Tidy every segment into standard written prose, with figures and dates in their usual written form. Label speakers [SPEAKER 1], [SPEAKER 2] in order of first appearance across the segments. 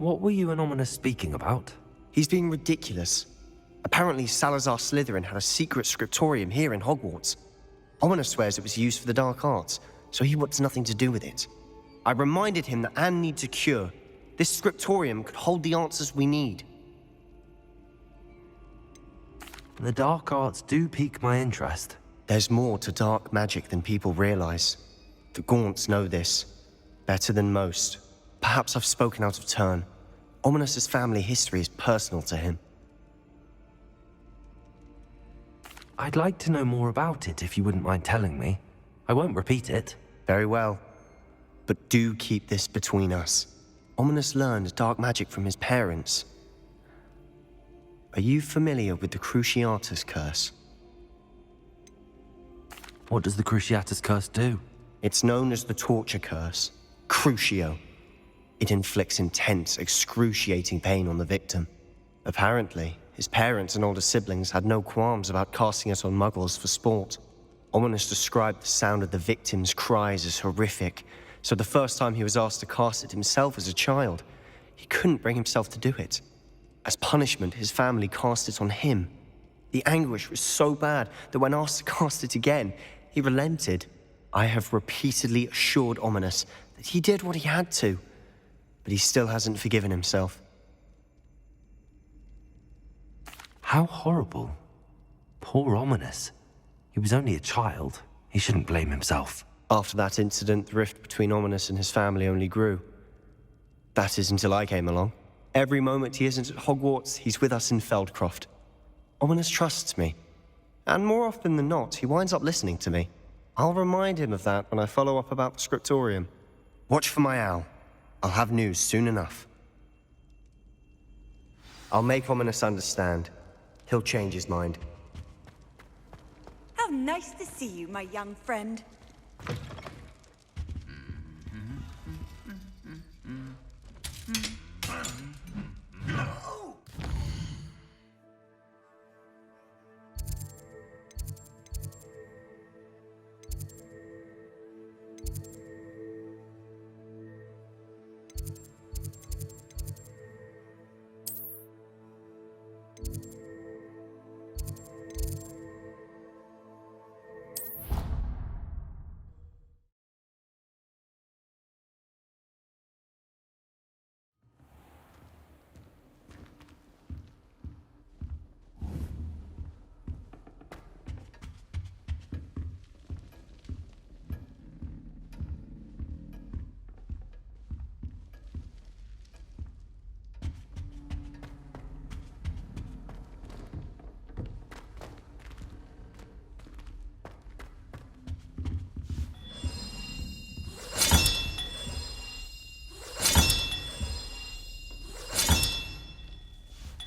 [SPEAKER 1] What were you and Ominous speaking about?
[SPEAKER 2] He's being ridiculous. Apparently Salazar Slytherin had a secret scriptorium here in Hogwarts. Ominous swears it was used for the dark arts, so he wants nothing to do with it. I reminded him that Anne needs a cure. This scriptorium could hold the answers we need.
[SPEAKER 1] The dark arts do pique my interest.
[SPEAKER 2] There's more to dark magic than people realize. The Gaunts know this better than most. Perhaps I've spoken out of turn. Ominous's family history is personal to him.
[SPEAKER 1] I'd like to know more about it if you wouldn't mind telling me. I won't repeat it.
[SPEAKER 2] Very well. But do keep this between us. Ominous learned dark magic from his parents. Are you familiar with the Cruciatus Curse?
[SPEAKER 1] What does the Cruciatus Curse do?
[SPEAKER 2] It's known as the Torture Curse, Crucio. It inflicts intense, excruciating pain on the victim. Apparently, his parents and older siblings had no qualms about casting it on muggles for sport. Ominous described the sound of the victim's cries as horrific, so the first time he was asked to cast it himself as a child, he couldn't bring himself to do it. As punishment, his family cast it on him. The anguish was so bad that when asked to cast it again, he relented. I have repeatedly assured Ominous that he did what he had to, but he still hasn't forgiven himself.
[SPEAKER 1] How horrible. Poor Ominous. He was only a child. He shouldn't blame himself.
[SPEAKER 2] After that incident, the rift between Ominous and his family only grew. That is until I came along. Every moment he isn't at Hogwarts, he's with us in Feldcroft. Ominous trusts me. And more often than not, he winds up listening to me. I'll remind him of that when I follow up about the scriptorium. Watch for my owl. I'll have news soon enough. I'll make Ominous understand. He'll change his mind.
[SPEAKER 3] How nice to see you, my young friend.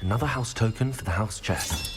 [SPEAKER 1] Another house token for the house chest.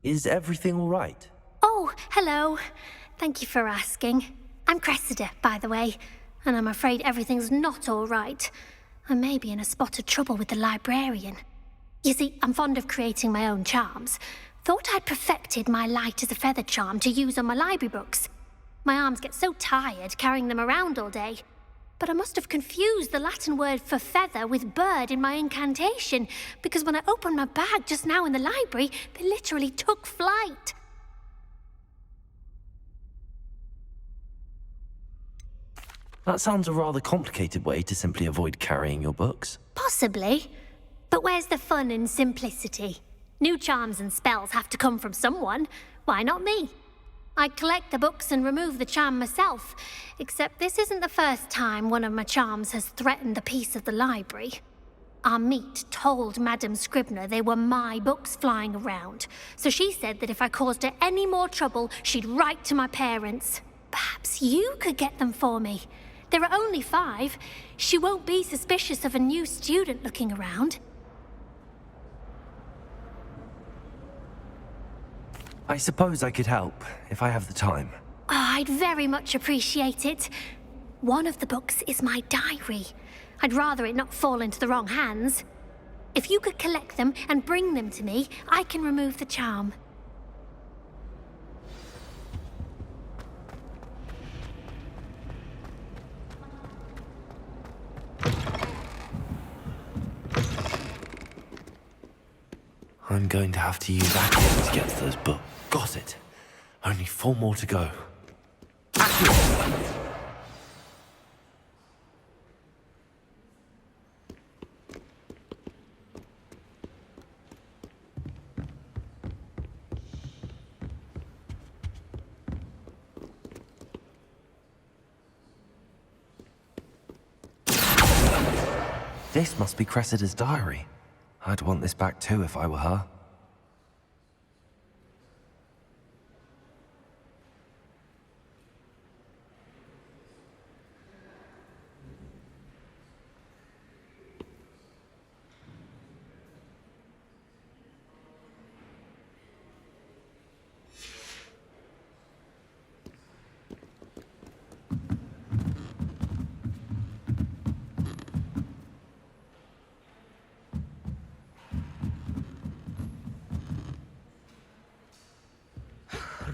[SPEAKER 1] Is everything all right?
[SPEAKER 4] Oh, hello. Thank you for asking. I'm Cressida, by the way, and I'm afraid everything's not all right. I may be in a spot of trouble with the librarian. You see, I'm fond of creating my own charms. Thought I'd perfected my light as a feather charm to use on my library books. My arms get so tired carrying them around all day. But I must have confused the Latin word for feather with bird in my incantation, because when I opened my bag just now in the library, they literally took flight.
[SPEAKER 1] That sounds a rather complicated way to simply avoid carrying your books.
[SPEAKER 4] Possibly. But where's the fun in simplicity? New charms and spells have to come from someone. Why not me? I collect the books and remove the charm myself, except this isn't the first time one of my charms has threatened the peace of the library. Our meet told Madame Scribner they were my books flying around, so she said that if I caused her any more trouble, she'd write to my parents. Perhaps you could get them for me. There are only 5. She won't be suspicious of a new student looking around.
[SPEAKER 1] I suppose I could help, if I have the time.
[SPEAKER 4] Oh, I'd very much appreciate it. One of the books is my diary. I'd rather it not fall into the wrong hands. If you could collect them and bring them to me, I can remove the charm.
[SPEAKER 1] I'm going to have to use Accio to get to those books. Got it. Only 4 more to go. Accio! This must be Cressida's diary. I'd want this back too if I were her.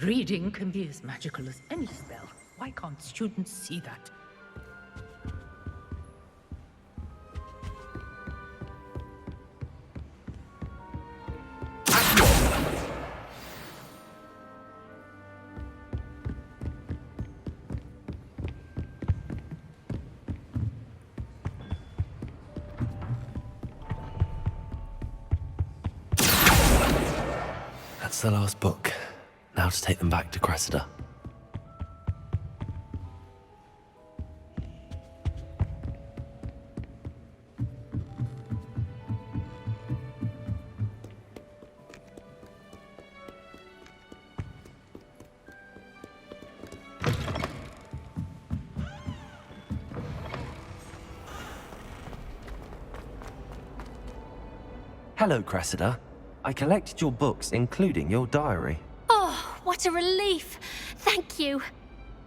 [SPEAKER 5] Reading can be as magical as any spell. Why can't students see that?
[SPEAKER 1] That's the last book. Now to take them back to Cressida. Hello, Cressida. I collected your books, including your diary.
[SPEAKER 4] Oh, what a relief. Thank you.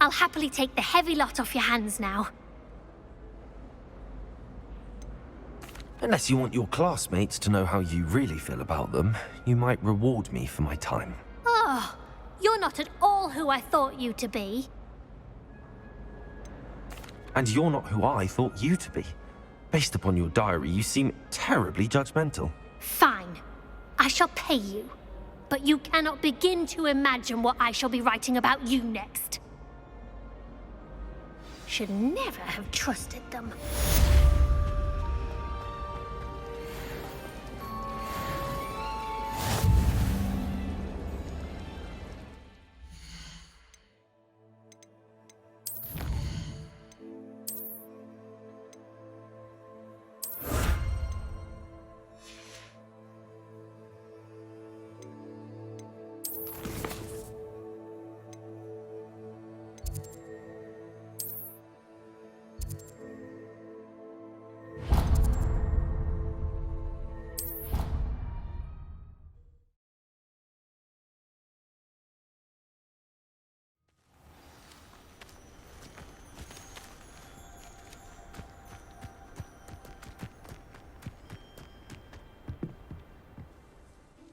[SPEAKER 4] I'll happily take the heavy lot off your hands now.
[SPEAKER 1] Unless you want your classmates to know how you really feel about them, you might reward me for my time.
[SPEAKER 4] Oh, you're not at all who I thought you to be.
[SPEAKER 1] And you're not who I thought you to be. Based upon your diary, you seem terribly judgmental.
[SPEAKER 4] Fine. I shall pay you. But you cannot begin to imagine what I shall be writing about you next. Should never have trusted them.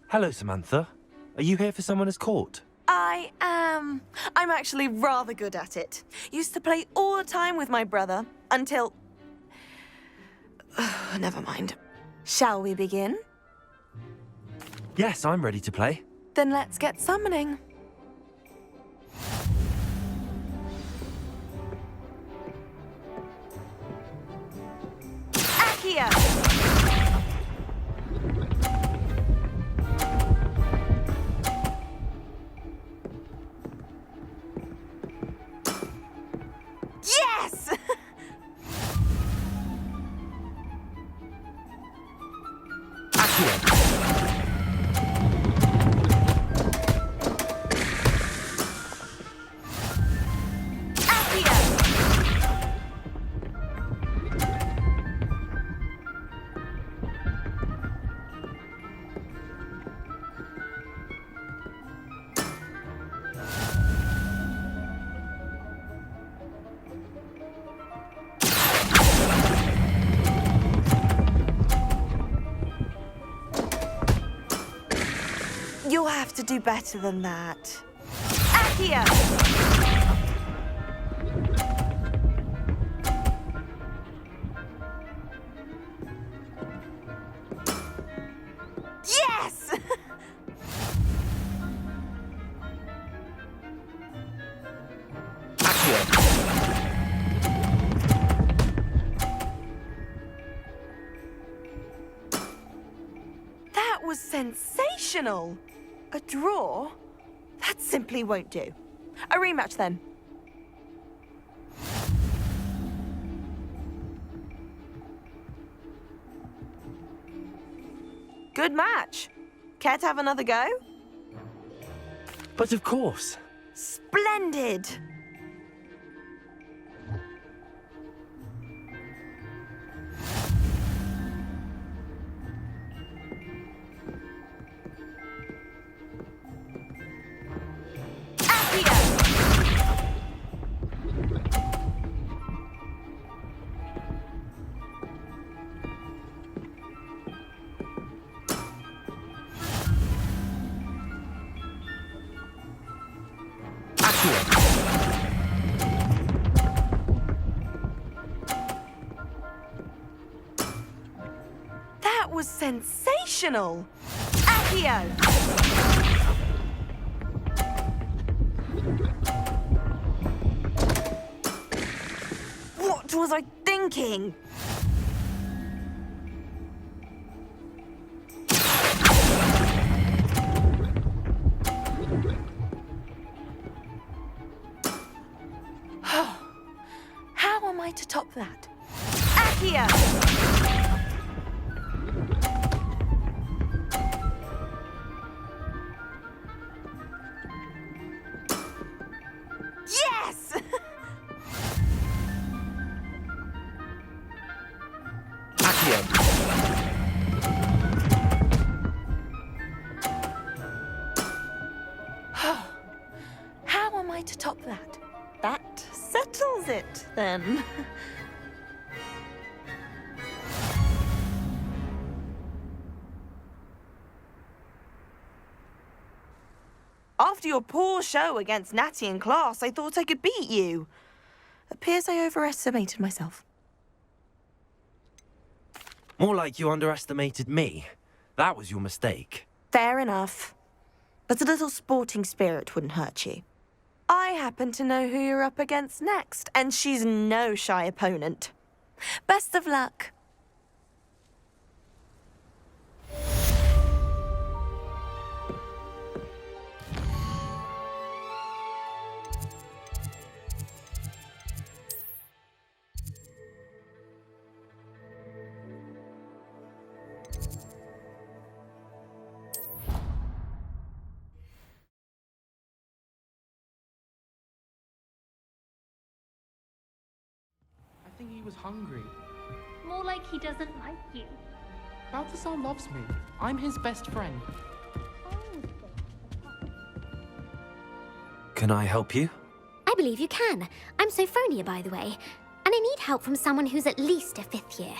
[SPEAKER 1] Hello, Samantha. Are you here for someone as court?
[SPEAKER 3] I am.
[SPEAKER 6] I'm actually rather good at it. Used to play all the time with my brother, until... Never mind. Shall we begin?
[SPEAKER 1] Yes, I'm ready to play.
[SPEAKER 6] Then let's get summoning. Accio! Yes! You'll have to do better than that. Accio! Yes! That was sensational! A draw? That simply won't do. A rematch, then. Good match. Care to have another go?
[SPEAKER 1] But of course.
[SPEAKER 6] Splendid! That was sensational! Accio! What was I thinking? How am I to top that? Accio! Yes! How am I to top that? That settles it, then. After your poor show against Natty in class, I thought I could beat you. Appears I overestimated myself.
[SPEAKER 1] More like you underestimated me. That was your mistake.
[SPEAKER 6] Fair enough. But a little sporting spirit wouldn't hurt you. I happen to know who you're up against next, and she's no shy opponent. Best of luck.
[SPEAKER 7] I think he was hungry.
[SPEAKER 4] More like he doesn't like you.
[SPEAKER 7] Balthazar loves me. I'm his best friend.
[SPEAKER 1] Can I help you?
[SPEAKER 4] I believe you can. I'm Sophronia, by the way, and I need help from someone who's at least a 5th year.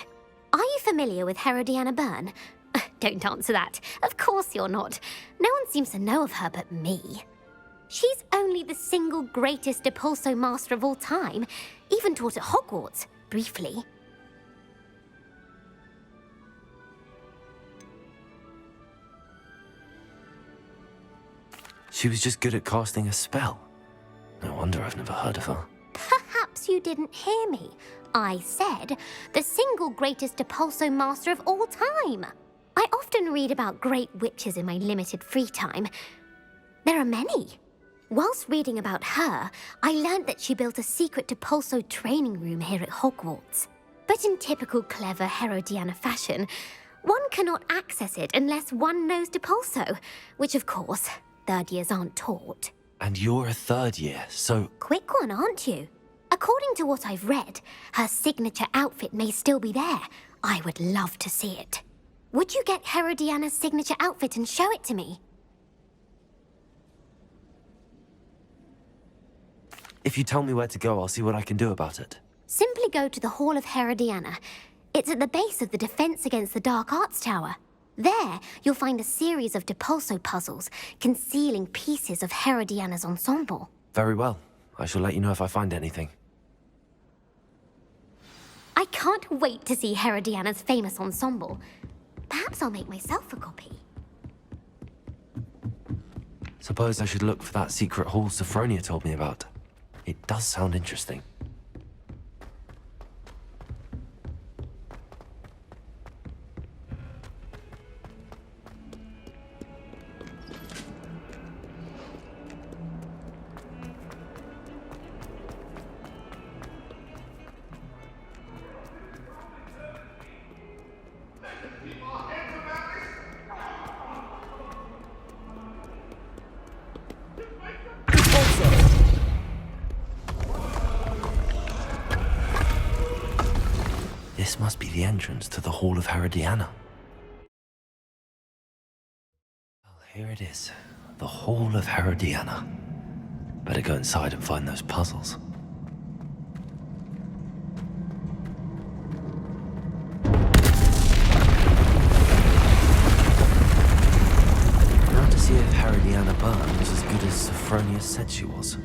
[SPEAKER 4] Are you familiar with Herodiana Byrne? Don't answer that. Of course you're not. No one seems to know of her but me.
[SPEAKER 8] She's only the single greatest Depulso master of all time, even taught at Hogwarts, briefly.
[SPEAKER 1] She was just good at casting a spell. No wonder I've never heard of her.
[SPEAKER 8] Perhaps you didn't hear me. I said the single greatest Depulso master of all time. I often read about great witches in my limited free time. There are many. Whilst reading about her, I learned that she built a secret Depulso training room here at Hogwarts. But in typical clever Herodiana fashion, one cannot access it unless one knows Depulso, which of course, third years aren't taught.
[SPEAKER 1] And you're a third year, so...
[SPEAKER 8] Quick one, aren't you? According to what I've read, her signature outfit may still be there. I would love to see it. Would you get Herodiana's signature outfit and show it to me?
[SPEAKER 1] If you tell me where to go, I'll see what I can do about it.
[SPEAKER 8] Simply go to the Hall of Herodiana. It's at the base of the Defense Against the Dark Arts Tower. There, you'll find a series of Depulso puzzles concealing pieces of Herodiana's ensemble.
[SPEAKER 1] Very well. I shall let you know if I find anything.
[SPEAKER 8] I can't wait to see Herodiana's famous ensemble. Perhaps I'll make myself a copy.
[SPEAKER 1] Suppose I should look for that secret hall Sophronia told me about. It does sound interesting. This must be the entrance to the Hall of Herodiana. Well, here it is. The Hall of Herodiana. Better go inside and find those puzzles. Now to see if Herodiana Byrne was as good as Sophronia said she was.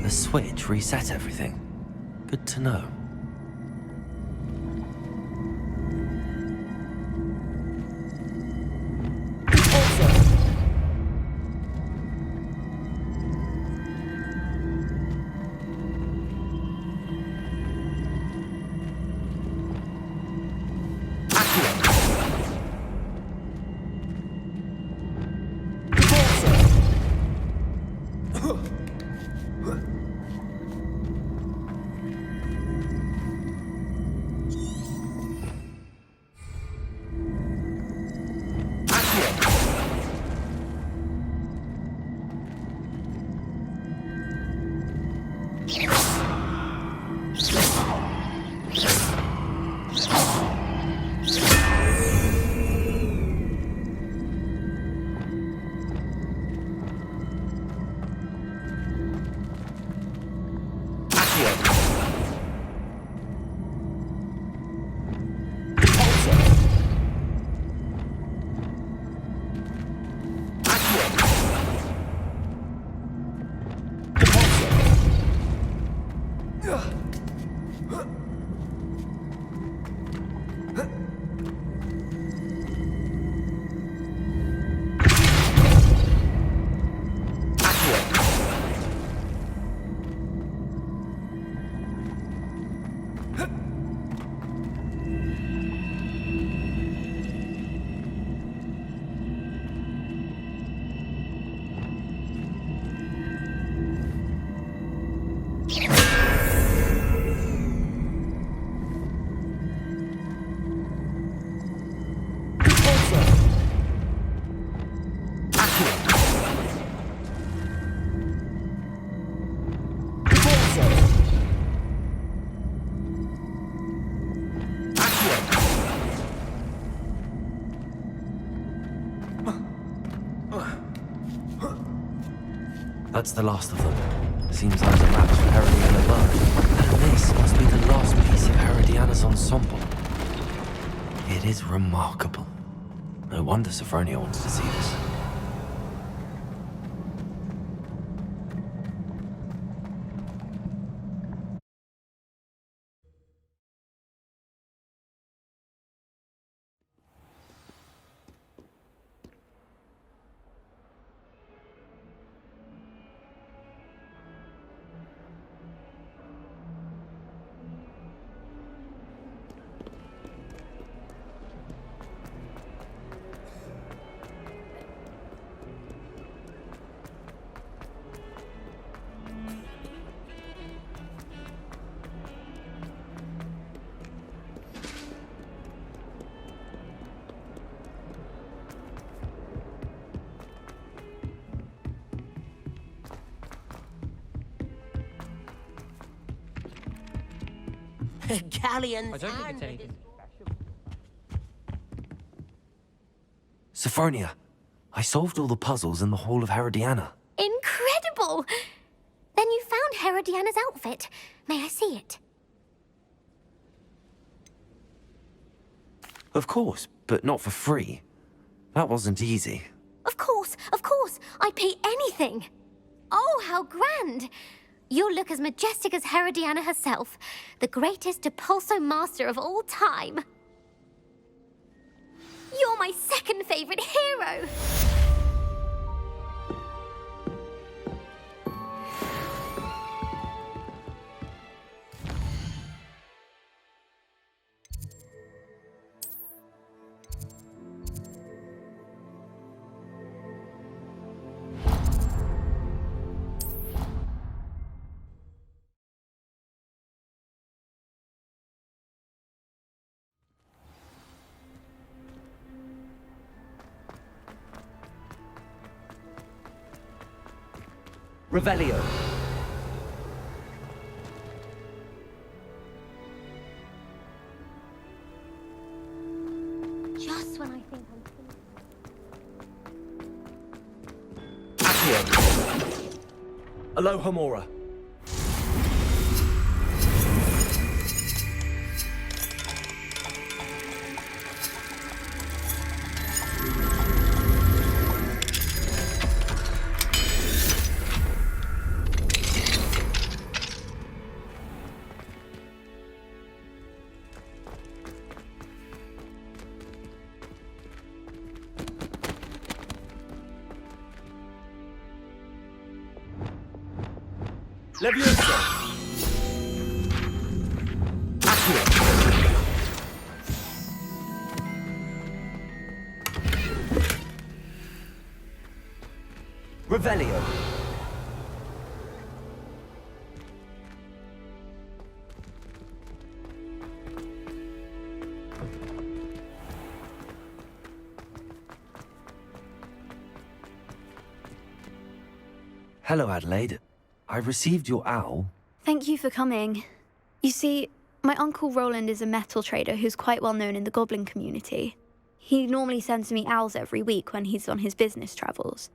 [SPEAKER 1] The switch reset everything. Good to know. That's the last of them. Seems like a match for Herodiana above. And this must be the last piece of Herodiana's ensemble. It is remarkable. No wonder Sophronia wants to see this.
[SPEAKER 9] Galleons
[SPEAKER 7] I don't think it's anything.
[SPEAKER 1] Sophronia, I solved all the puzzles in the Hall of Herodiana.
[SPEAKER 8] Incredible! Then you found Herodiana's outfit. May I see it?
[SPEAKER 1] Of course, but not for free. That wasn't easy.
[SPEAKER 8] Of course, I'd pay anything. Oh, how grand! You'll look as majestic as Herodiana herself, the greatest Depulso master of all time. You're my second favorite hero!
[SPEAKER 1] Revelio.
[SPEAKER 8] Just when I think I'm
[SPEAKER 1] Accio. Alohomora. Leviosa! Accio! Revelio! Hello, Adelaide. I received your owl.
[SPEAKER 9] Thank you for coming. You see, my Uncle Roland is a metal trader who's quite well known in the goblin community. He normally sends me owls every week when he's on his business travels.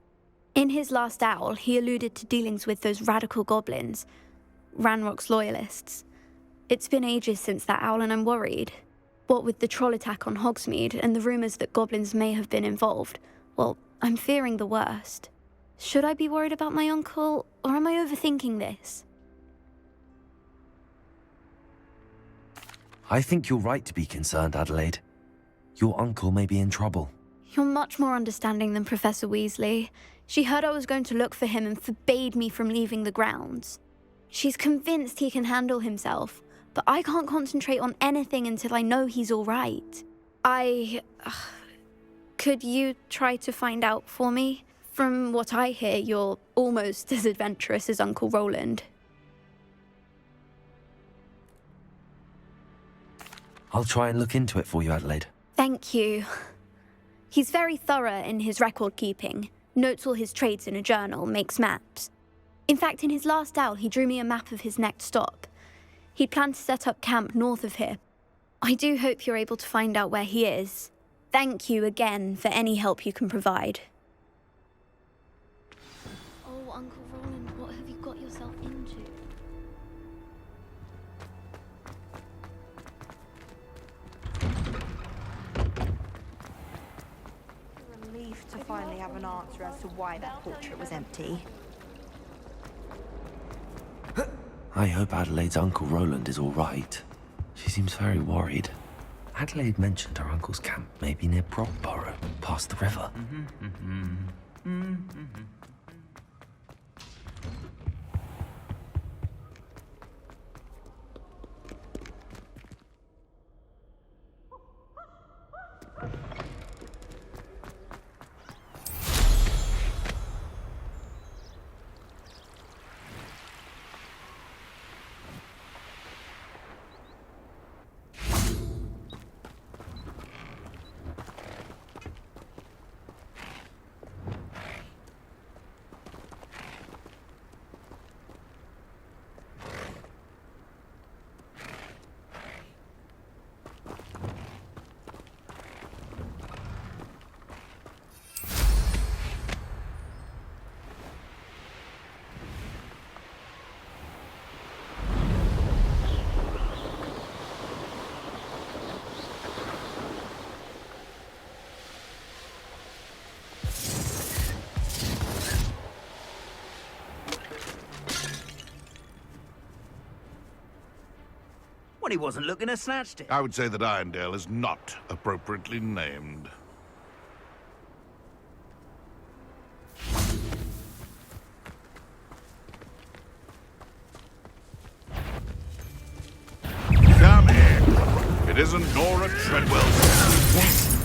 [SPEAKER 9] In his last owl, he alluded to dealings with those radical goblins, Ranrock's loyalists. It's been ages since that owl and I'm worried. What with the troll attack on Hogsmeade and the rumours that goblins may have been involved, well, I'm fearing the worst. Should I be worried about my uncle, or am I overthinking this?
[SPEAKER 1] I think you're right to be concerned, Adelaide. Your uncle may be in trouble.
[SPEAKER 9] You're much more understanding than Professor Weasley. She heard I was going to look for him and forbade me from leaving the grounds. She's convinced he can handle himself, but I can't concentrate on anything until I know he's all right. Could you try to find out for me? From what I hear, you're almost as adventurous as Uncle Roland.
[SPEAKER 1] I'll try and look into it for you, Adelaide.
[SPEAKER 9] Thank you. He's very thorough in his record keeping, notes all his trades in a journal, makes maps. In fact, in his last owl, he drew me a map of his next stop. He'd planned to set up camp north of here. I do hope you're able to find out where he is. Thank you again for any help you can provide. Oh, Uncle Roland, what have you got yourself into?
[SPEAKER 6] Relief to finally have an answer as to why that portrait was empty.
[SPEAKER 1] I hope Adelaide's Uncle Roland is all right. She seems very worried. Adelaide mentioned her uncle's camp may be near Brockborough, past the river.
[SPEAKER 10] Well, he wasn't looking to snatched it.
[SPEAKER 11] I would say that Irondale is not appropriately named. Come in. It isn't Nora Treadwell.
[SPEAKER 10] Yes.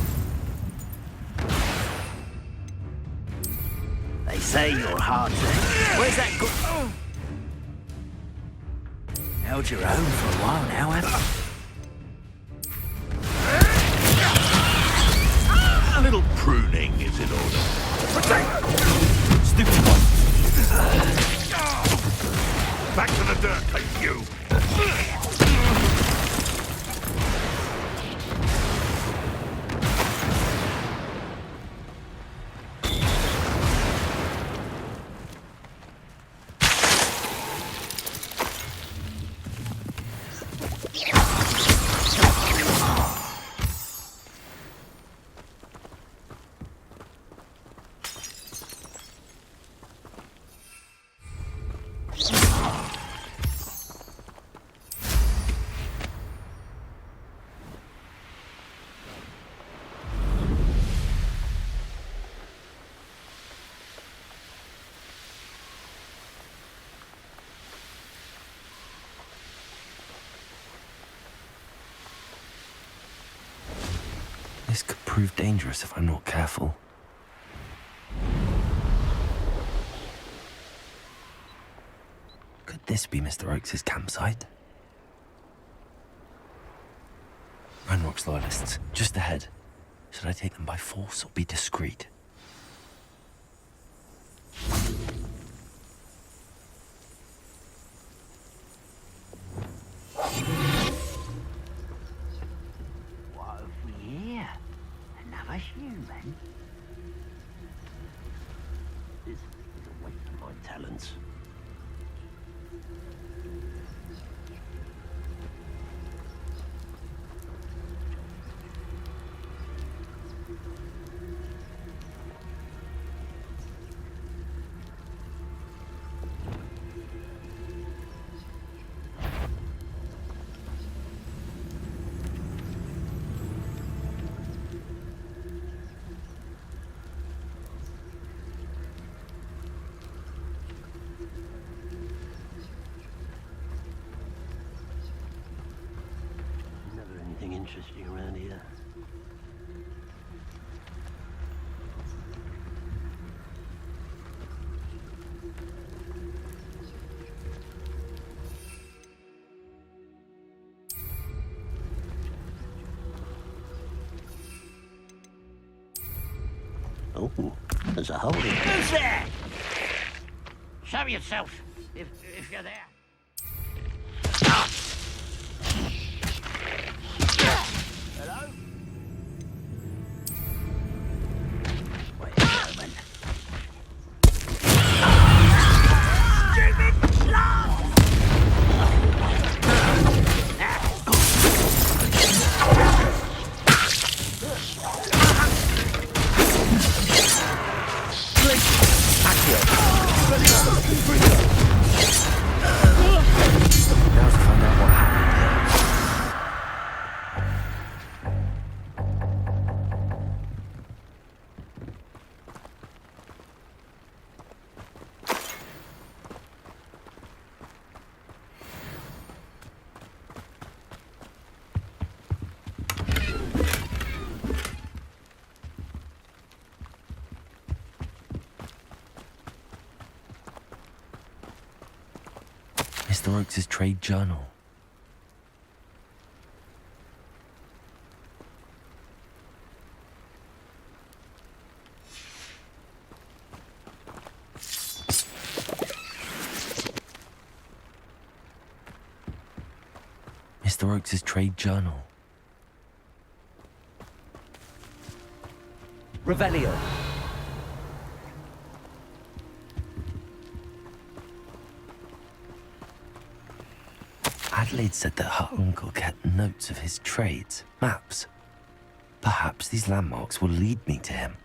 [SPEAKER 10] They say you're hard to... Where's that go... Held your own for a while now, haven't you?
[SPEAKER 11] A little pruning is in order.
[SPEAKER 10] Stupid one.
[SPEAKER 11] Back to the dirt, like you.
[SPEAKER 1] This could prove dangerous if I'm not careful. Could this be Mr. Oakes' campsite? Ranrock's loyalists, just ahead. Should I take them by force or be discreet?
[SPEAKER 10] interesting around here. Oh, there's a hole in there.
[SPEAKER 12] Who's there? Show yourself, if you're there. Hello?
[SPEAKER 10] Wait a moment.
[SPEAKER 12] Stupid slug!
[SPEAKER 1] Now to find out what happened here. Mr. Oakes' trade journal. Mr. Oakes' trade journal.
[SPEAKER 10] Revelio.
[SPEAKER 1] Adelaide said that her uncle kept notes of his trades, maps. Perhaps these landmarks will lead me to him.